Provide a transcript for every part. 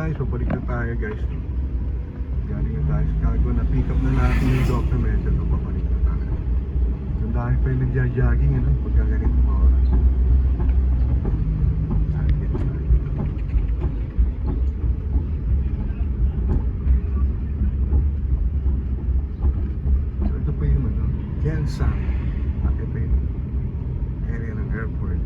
guys, pabalik na tayo guys. Galing na tayo sa cargo, na-pick up na natin yung document. Ito, pabalik na tayo. Ang dami pa yung nagja-jogging, ano, pagka ganito mga oras. So ito pa yung ano, Gensan. Ito pa yung area ng airport.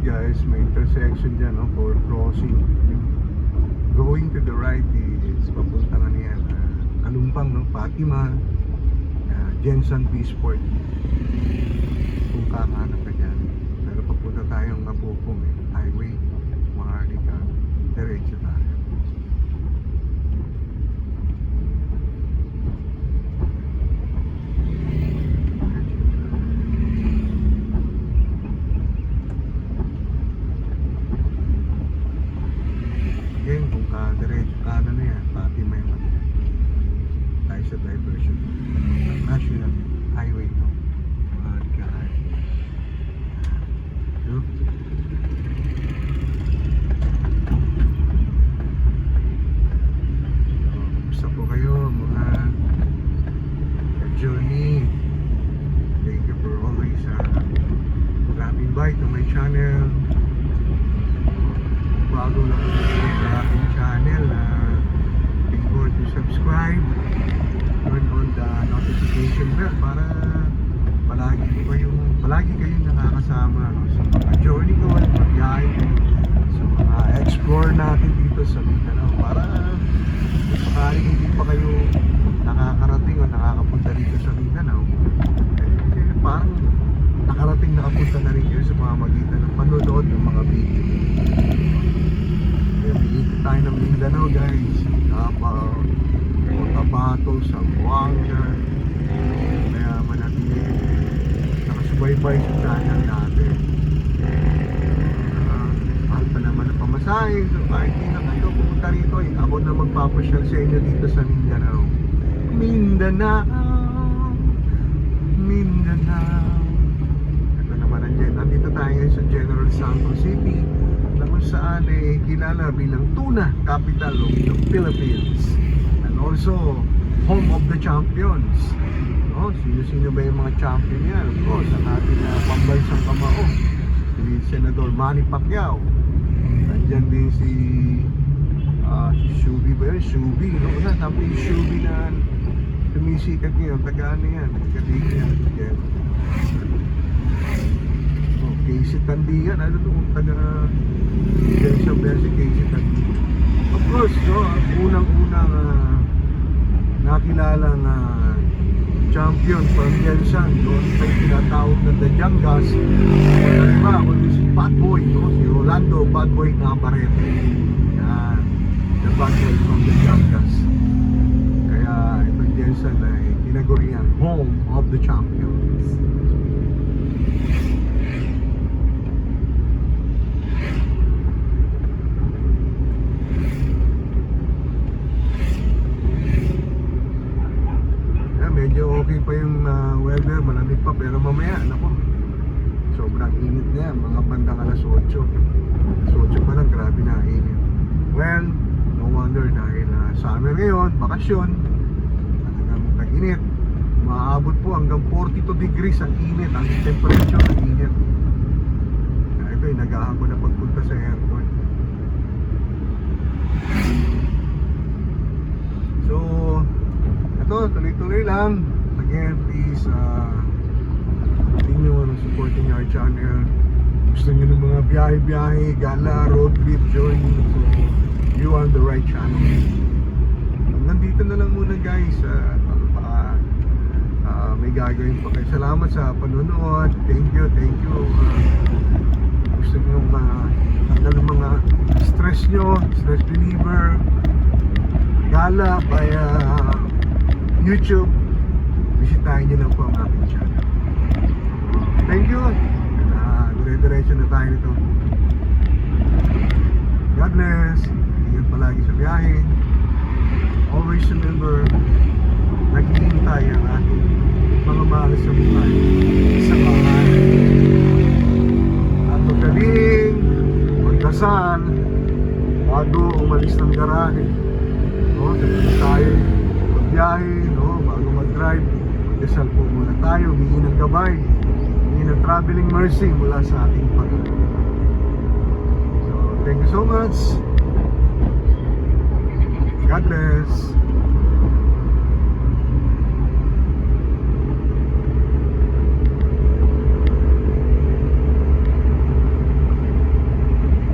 Guys, may intersection dyan, no, for crossing. Going to the right is papunta nga niyan Kalumpang, no, Fatima, Gensan Peaceport kung kakanan ka dyan. Pero papunta tayong Napupong highway, Maharlika, diretso tayo. Diretso kanan na yan, pati may tayo sa diversion National Highway, no? Gusto po kayo mga journey. Thank you for always dropping by to my channel. Bago lang sa aking channel, be sure to subscribe, turn on the notification bell para palagi kayong nakakasama, no, sa mga journey ko at pagbiyahe ko, sa mga explore natin dito sa Mindanao, para sakaling hindi pa kayo nakakarating o nakakapunta dito sa Mindanao, parang nakapunta na rin kayo sa pamamagitan ng panonood ng mga video. Ikot tayo ng Mindanao guys, Davao, Cotabato, Zamboanga, kaya manatili nakasubaybay sa channel natin. Mahal pa naman ang pamasahe, so kahit di na kayo pumunta rito, ako na magpapasyal sa inyo dito sa Mindanao. Mindanao. Ito naman nandito tayo sa General Santos City, na kung saan kilala bilang tuna capital of the Philippines, and also home of the champions, no? Sino ba yung mga champion yan? Of course, ang ating pambansang kamao, si Senador Manny Pacquiao. Nandyan din si Shubi ba yun? Shubi, no? Sabi yung Shubi na Tumisikat ngayon, taga ano yan, taga-liga yan. Yan. Oh, Casey Tandigan, ano to, taga Jensa Bessie, Casey Tandigan. Of course, no, ang unang-unang nakilalang champion from Jensan, doon ay tinatawag na The Jangas. Wala iba, kundi si Fatboy, no? Si Rolando Fatboy Navarrete. Yan, the Fatboy from The Jangas. Kaya itong Jensan ay tinagurian home of the champions. Medyo okay pa yung weather, malamig pa, pero mamaya, nako, sobrang init na yan, mga bandang alas 8 pa lang, grabe na init. Well, no wonder dahil summer ngayon, bakasyon, talagang nag-init, maabot po hanggang 42 degrees ang init, ang temperature ng init. Ito yung nag-ahako na pagpunta sa airport. So, ito, tuloy-tuloy lang. Again, please continue on supporting our channel. Gusto nyo ng mga biyahe-biyahe, gala, road trip, journey, so you are on the right channel. Nandito na lang muna guys. May gagawin pa kayo. Salamat sa panonood. Thank you. Gusto nyo tanggal ng mga stress nyo, stress reliever, gala, YouTube, bisitahin nyo lang po ang aking channel. Thank you. Dire-diretso na tayo nito. God bless. Ingat palagi sa biyahe. Always remember, naghihintay ang ating mga mahal sa buhay sa bahay. At magaling, magdasal bago umalis ng garahe. No, tayo biyahe, no, bago mag-drive, magdasal po muna tayo, humingi ng gabay, humingi ng traveling mercy mula sa ating Panginoon. So, thank you so much. God bless.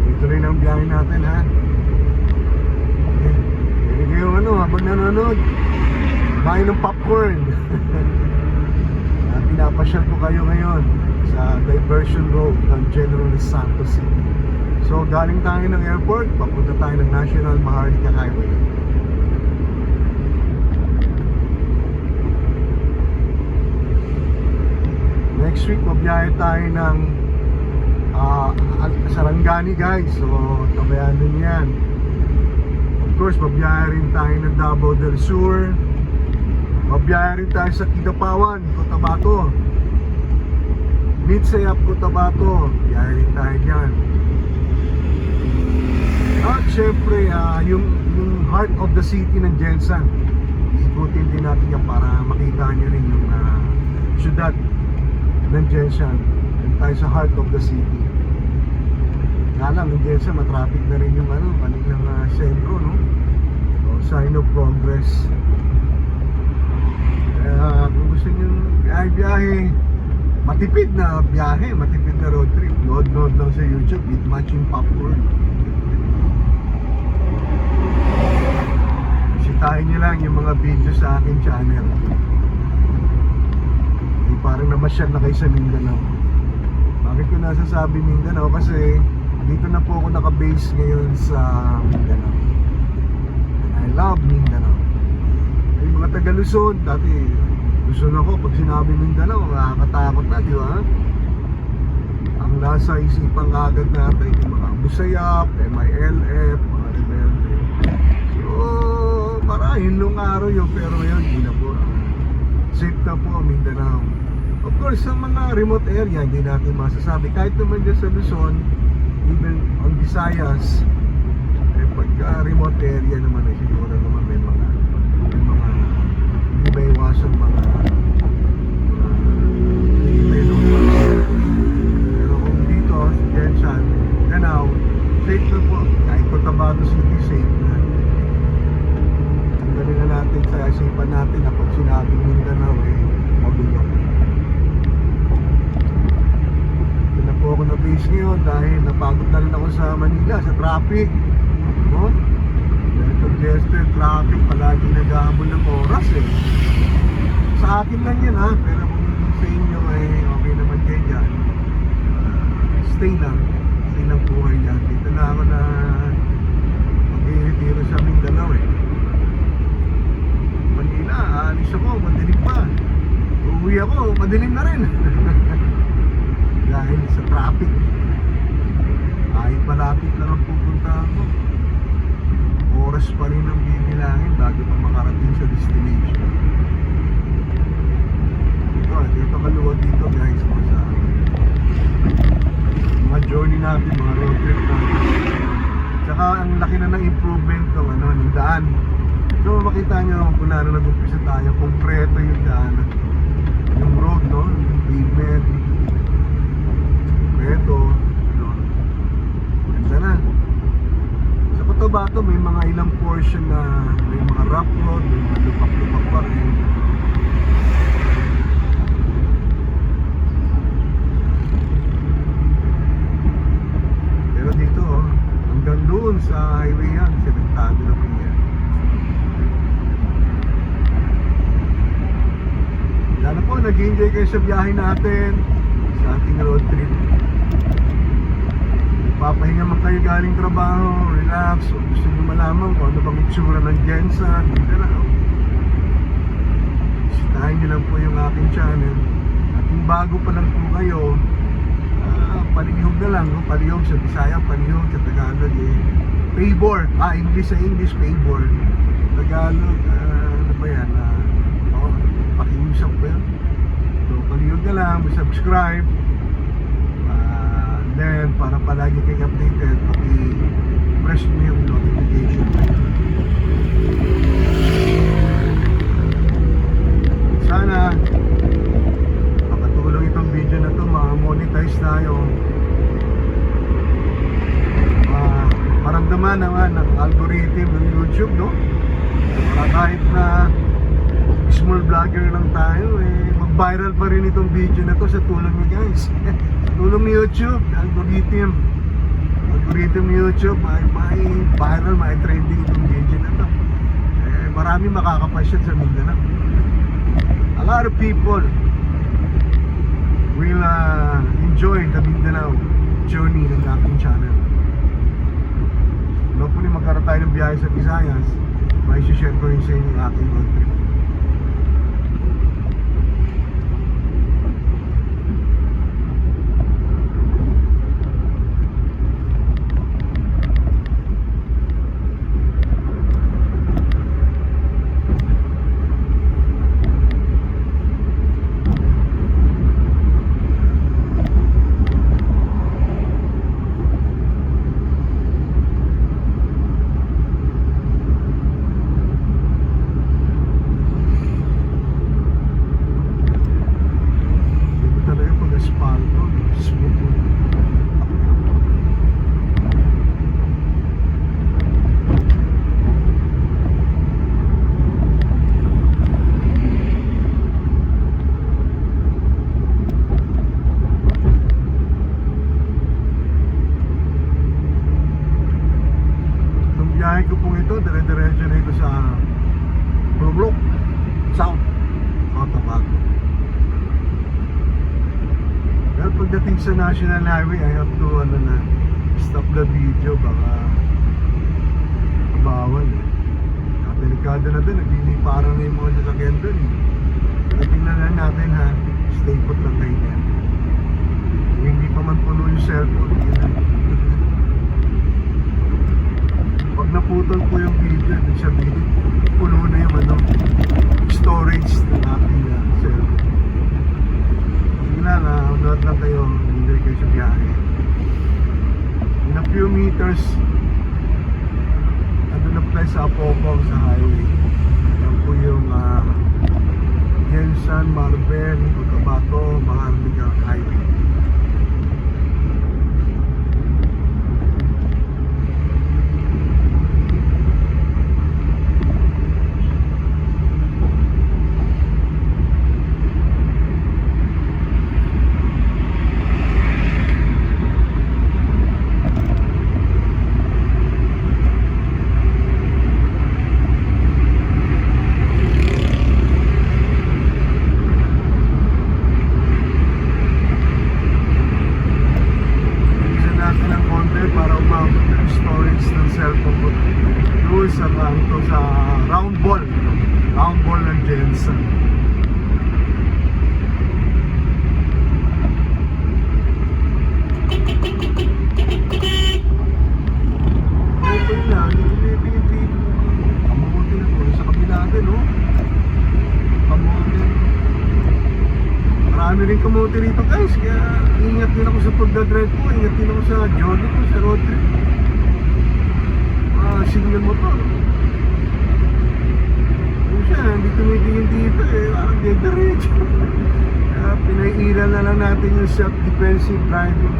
Ito rin ang biyahe natin, ha? Hindi kayo habang nanonood, kumain ng popcorn. Pinapasyal ko kayo ngayon sa Diversion Road ng General Santos City. So galing tayo ng airport, papunta tayo ng National Maharlika Highway. Next week mabiyahe tayo ng Sarangani guys. So tabayan din yan. Of course, mabiyahe rin tayo ng Davao del Sur. Mabiyahe rin tayo sa Kidapawan, Cotabato. Mitsayap, Cotabato. Biyahe rin tayo dyan. At syempre, yung heart of the city ng Jensan. Ikutin din natin yan para makita nyo rin yung syudad ng Jensan. Yung tayo sa heart of the city. Nga lang, yung Jensan, matraffic na rin yung kanilang sentro, no? So, sign of progress. Kaya kung gusto nyo biyahe, matipid na biyahe, matipid na road trip, load lang sa YouTube with matching popcorn. Bisitahin nyo lang yung mga video sa aking channel. Parang namasyal na kayo sa Mindanao. Bakit ko nasasabi Mindanao? Kasi dito na po ako naka-base ngayon sa Mindanao. And I love Mindanao. Ay mga taga Luzon, dati Luzon ako, pag sinabi Mindanao, nakakatakot na, di ba? Ang nasa isipan agad natin, yung mga Busayap, MILF, mga rebelde. So, para yun nung araw yun, pero ngayon, hindi na po. Safe na po ang Mindanao. Of course, sa mga remote area, hindi natin masasabi. Kahit naman dyan sa Luzon, even on Visayas, eh, pagka remote area naman, eh, siguro naman may mga hindi may iwasan mga pero kung dito, Jensan, Danao, safe na po. Kahit Cotabato City, safe na. Tanggalin na natin sa isipan natin na pag sinabing Mindanao magulo. Ito na po ako na base ngayon dahil napagod na rin ako sa Manila, sa traffic, no? Dahil congested traffic, palagi nag-aabol ng oras sa akin lang yan pero kung sa inyo okay naman kayo dyan, stay lang po kayo dyan. Dito na ako na mag-i-retiro sa Mindanao Manila, alis ako, madilim pa. Uuwi ako, madilim na rin. Dahil sa traffic. Kahit malapit lang ang pupunta ako, oras pa rin ang bibilangin bago pa makarating sa destination. Dito kaluwag dito guys, sa mga journey natin, mga road trip natin. Tsaka ang laki na ng improvement ng daan. So makita nyo kung na nag-umpisa tayo, konkreto yung daan, yung road, no? Yung pavement, konkreto, no? Ganda na. Sa Cotabato may mga ilang portion na may mga rough road, may mga lupak-lupak pa rin. Pero dito hanggang doon sa highway yan, sementado na po yan. Lalo po, nag-enjoy kayo sa biyahe natin, sa ating road trip. Papahinga man kayo galing trabaho, relax, o gusto nyo malaman kung ano bang itsura ng Jensen, Mindanao. Visitahin nyo lang po yung aking channel. At kung bago pa lang po kayo, palihog na lang, palihog sa Bisaya, palihog sa Tagalog Paybor, English sa English, Paybor. Tagalog, ano ba yan? Pakiusap ba yan? So, palihog na lang, subscribe. Then, para palagi kayo updated, paki-press mo yung notification. Sana makatulong itong video na to, ma-monetize tayo. Maramdaman naman ng algorithm ng YouTube, no? Para kahit na small vlogger lang tayo, mag-viral pa rin itong video na to sa tulong nyo guys. Sa tulong ni YouTube, algorithm ni YouTube, may viral, may trending itong video na to. Marami makakapasyon sa Mindanao. A lot of people will enjoy the Mindanao journey ng aking channel. Hopefully magkaroon tayo ng biyahe sa Visayas, may share ko rin sa inyo yung aking road trip. Biyahe ko pong ito, dire-diretso na ito sa Blue South Cotabato. Pero pagdating sa National Highway, I have to stop the video, baka bawal delikado na doon, nagliliparan na yung mga sasakyan doon Pero tingnan na natin stay put lang kayo yan. Kung hindi pa man puno yung cellphone, pag naputol po yung video, ibig sabihin, puno na yung storage ng aking cellphone. Sige na, unod lang kayo, hindi kayo sa biyahe. In a few meters, na place sa Apopong sa highway. Yan po yung Jensen, Marbel, Cotabato, Maharlika Highway. cellphone ko. Doon sa kanto sa round ball ng Jensen. Ito na, kamuti na po sa kabila natin, no? Kamuti. Marami rin kamuti rito, guys. Kaya ingat din ako sa pagdadrive ko. Ingat din ako sa journey ko, sa road trip. Signal motor. Kung siya, hindi tumitingin dito eh. Parang diretso. Kaya pinaiiral na lang natin yung self-defensive driving.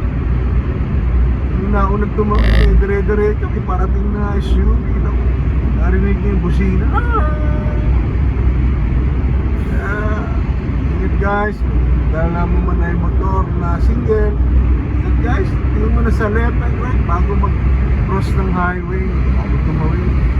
Yung naunag tumawag eh, dire-diretso. Iparating na SUV. Narinig niya yung busina. Kaya, ingat guys. Dahil naman man na yung motor na single. Ingat guys, tingin mo na sa left and right bago mag-cross ng highway. Bago tumawid.